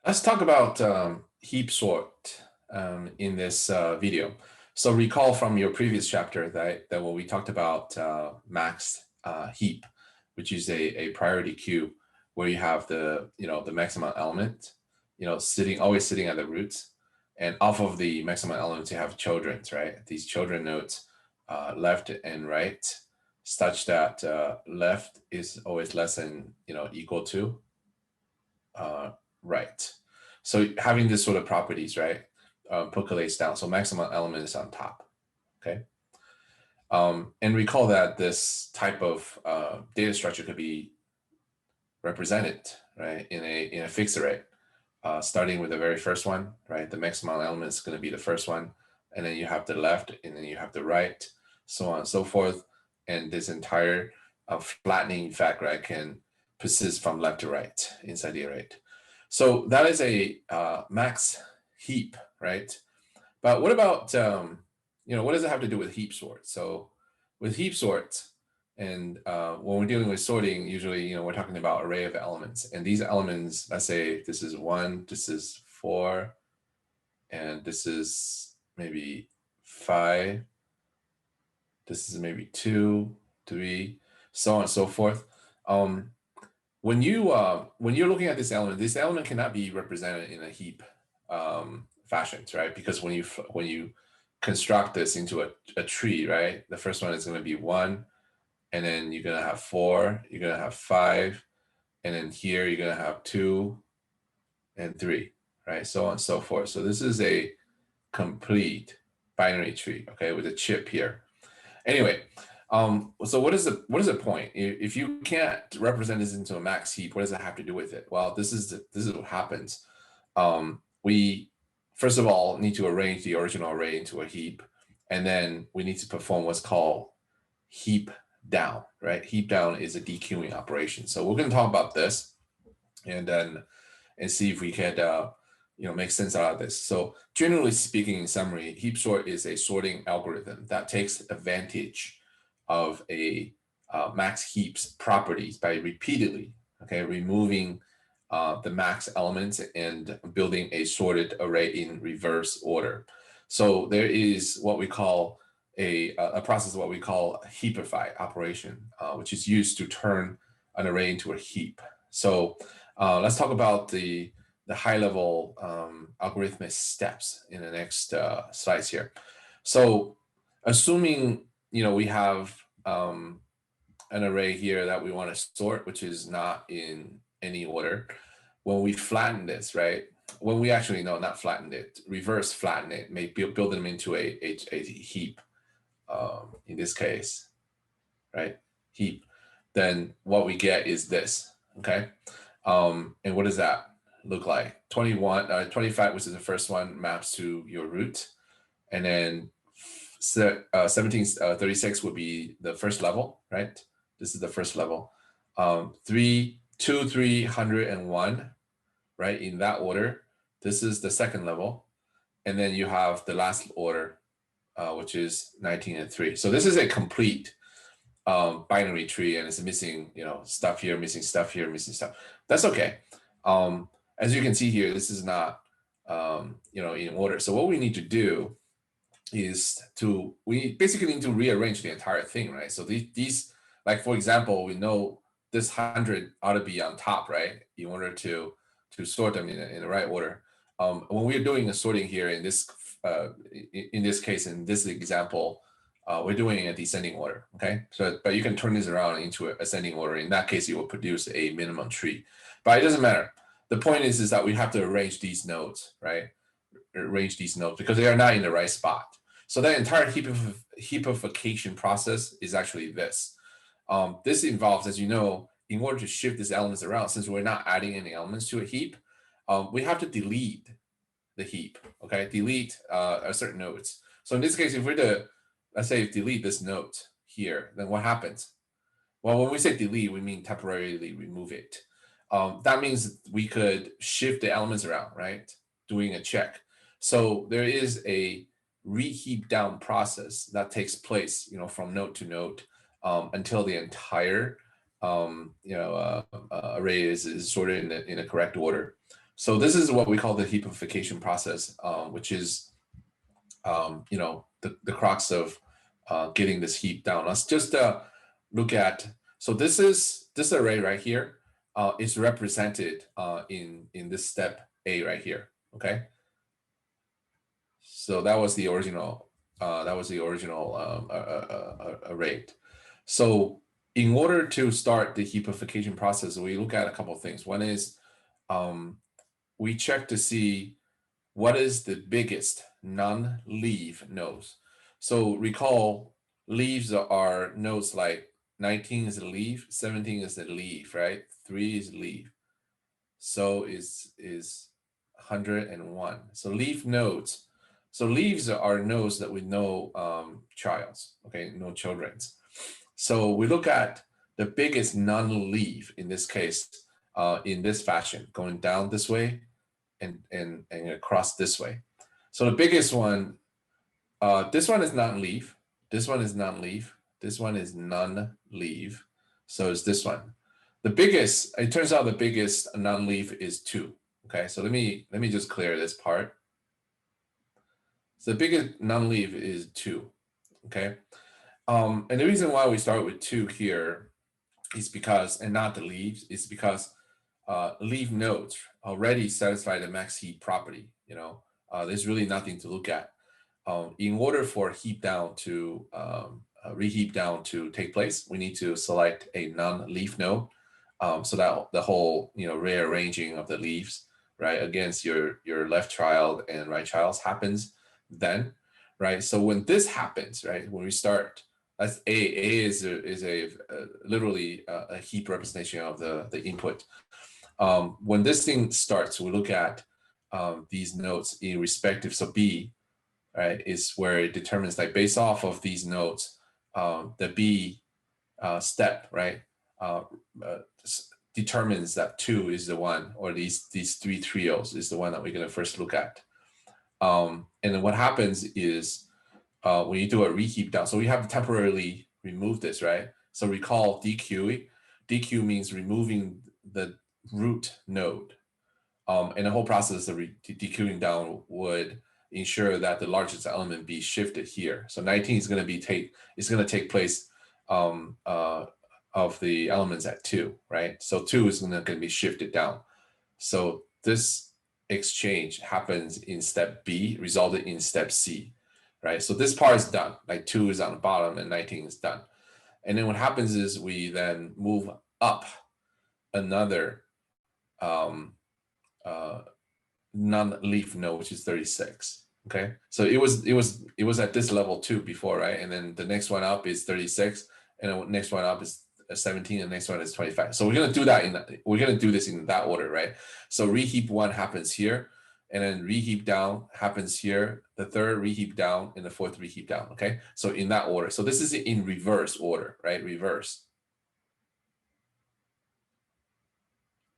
Let's talk about heap sort in this video. So recall from your previous chapter that when we talked about max heap, which is a priority queue where you have the maximum element, always sitting at the roots, and off of the maximum elements you have children's, right? These children nodes, left and right, such that left is always less than equal to uh, right. So having this sort of properties, right, percolates down. So maximum element is on top. Okay. And recall that this type of data structure could be represented, right, in a fixed array, starting with the very first one, right. The maximum element is going to be the first one, and then you have the left, and then you have the right, so on and so forth. And this entire flattening effect, right, can persist from left to right inside the array. So that is a max heap, right? But what about what does it have to do with heap sort? So with heap sorts, and when we're dealing with sorting, usually we're talking about array of elements, and these elements, let's say this is 1, this is 4, and this is maybe 5, this is maybe 2, 3, so on and so forth. Um, when you're looking at this element cannot be represented in a heap fashions, right? Because when you construct this into a tree, right? The first one is going to be 1, and then you're going to have 4, you're going to have 5, and then here you're going to have 2 and 3, right? So on and so forth. So this is a complete binary tree, okay, with a chip here. Anyway, so what is the point? If you can't represent this into a max heap, what does it have to do with it? Well, this is what happens. We first of all need to arrange the original array into a heap, and then we need to perform what's called heap down, right? Heap down is a dequeuing operation. So we're going to talk about this, and see if we can make sense out of this. So generally speaking, in summary, heap sort is a sorting algorithm that takes advantage of a max heap's properties by repeatedly, removing the max elements and building a sorted array in reverse order. So there is what we call a process, what we call a heapify operation, which is used to turn an array into a heap. So let's talk about the high level algorithmic steps in the next slides here. So assuming we have an array here that we want to sort, which is not in any order. When we flatten this, right? When we actually no, not flatten it, reverse flatten it, maybe build them into a heap. In this case, right? Heap. Then what we get is this. Okay. And what does that look like? 25, which is the first one, maps to your root, and then 1736 would be the first level, right? This is the first level. 301, right? In that order. This is the second level, and then you have the last order, which is 19 and 3. So this is a complete binary tree, and it's missing, stuff here, missing stuff here, missing stuff. That's okay. As you can see here, this is not, in order. So what we need to do is we basically need to rearrange the entire thing, right? So these, like for example, we know this 100 ought to be on top, right? In order to sort them in the right order. When we're doing a sorting here in this case, in this example, we're doing a descending order, okay? So, but you can turn this around into an ascending order. In that case, you will produce a minimum tree, but it doesn't matter. The point is that we have to arrange these nodes, right? Arrange these nodes because they are not in the right spot. So that entire heapification process is actually this. This involves, as you know, in order to shift these elements around, since we're not adding any elements to a heap, we have to delete the heap, okay? Delete a certain nodes. So in this case, if we're to, let's say, delete this node here, then what happens? Well, when we say delete, we mean temporarily remove it. That means we could shift the elements around, right? Doing a check. So there is a reheap down process that takes place, from node to node, until the entire, array is sorted in a correct order. So this is what we call the heapification process, which is, the crux of getting this heap down. Let's just look at, so this array right here is represented in this step A right here, okay? So that was the original array. So in order to start the heapification process, we look at a couple of things. One is we check to see what is the biggest non-leaf nodes. So recall, leaves are nodes like 19 is a leaf, 17 is a leaf, right? 3 is leaf. So is 101. So leaf nodes. So leaves are nodes that with no childs, okay, no children's. So we look at the biggest non-leaf in this case, in this fashion, going down this way and across this way. So the biggest one, this one is non-leaf, this one is non-leaf, this one is non-leaf. So it's this one. The biggest, it turns out the biggest non-leaf is 2. Okay, so let me just clear this part. So the biggest non-leaf is 2. Okay, and the reason why we start with 2 here is because, and not the leaves, is because leaf nodes already satisfy the max heap property. There's really nothing to look at. In order for heap down to reheap down to take place, we need to select a non-leaf node, so that the whole rearranging of the leaves, right, against your left child and right child happens then, right? So when this happens, right, when we start, that's A is a literally a heap representation of the input. When this thing starts, we look at these nodes in respective. So B, right, is where it determines, like, based off of these nodes, the B step, right, determines that 2 is the one, or these 3 trios is the one that we're going to first look at. And then what happens is when you do a reheap down, so we have temporarily removed this, right? So recall DQ. DQ means removing the root node. And the whole process of dequeuing down would ensure that the largest element be shifted here. So 19 is going to take place of the elements at 2, right? So 2 is going to be shifted down. So this exchange happens in step B, resulted in step C, right? So this part is done, like 2 is on the bottom and 19 is done. And then what happens is we then move up another non-leaf node, which is 36. Okay, so it was at this level 2 before, right? And then the next one up is 36, and the next one up is 17, and the next one is 25. So we're gonna do that we're gonna do this in that order, right? So reheap 1 happens here, and then reheap down happens here, the third reheap down, and the fourth reheap down. Okay, so in that order. So this is in reverse order, right? Reverse.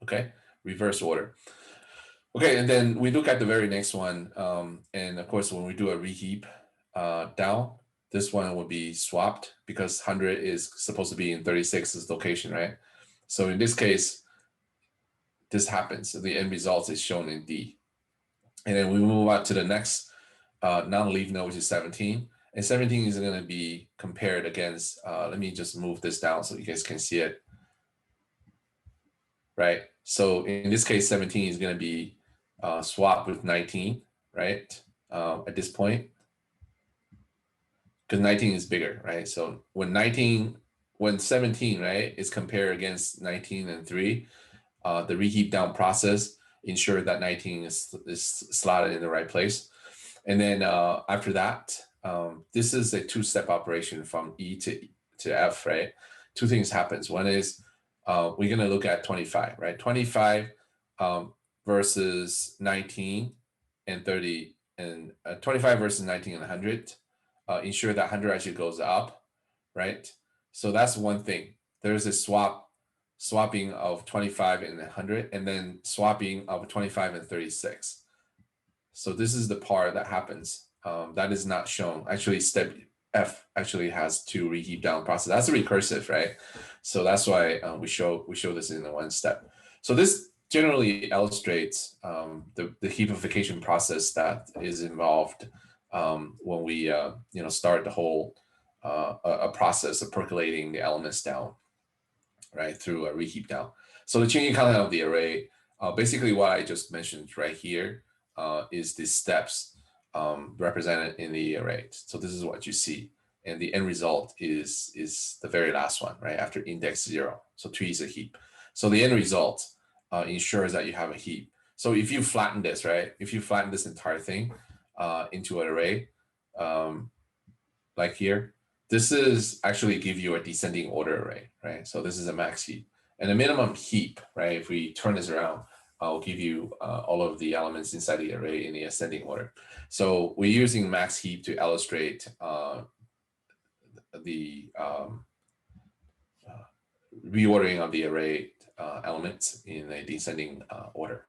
Okay, reverse order. Okay, and then we look at the very next one, and of course, when we do a reheap down, this one will be swapped because 100 is supposed to be in 36's location, right? So in this case, this happens. So the end result is shown in D. And then we move on to the next non-leaf node, which is 17. And 17 is going to be compared against, let me just move this down so you guys can see it, right? So in this case, 17 is going to be swapped with 19, right? At this point, because 19 is bigger, right? So when 17, right, is compared against 19 and 3, the reheap down process ensure that 19 is slotted in the right place. And then after that, this is a 2-step operation from E to F, right? 2 things happens. One is we're going to look at 25, right? 25 versus 19 and 30, and 25 versus 19 and 100. Ensure that 100 actually goes up, right? So that's one thing. There's a swapping of 25 and 100, and then swapping of 25 and 36. So this is the part that happens. That is not shown. Actually, step F actually has 2 reheap down process. That's a recursive, right? So that's why we show this in the 1 step. So this generally illustrates the heapification process that is involved when we start the whole a process of percolating the elements down, right, through a reheap down. So the changing content of the array, basically what I just mentioned right here is the steps represented in the array. So this is what you see. And the end result is the very last one, right, after index 0. So 2 is a heap. So the end result ensures that you have a heap. So if you flatten this, right, if you flatten this entire thing into an array, like here, this is actually give you a descending order array, right? So this is a max heap. And the minimum heap, right, if we turn this around, I'll give you all of the elements inside the array in the ascending order. So we're using max heap to illustrate the reordering of the array elements in a descending order.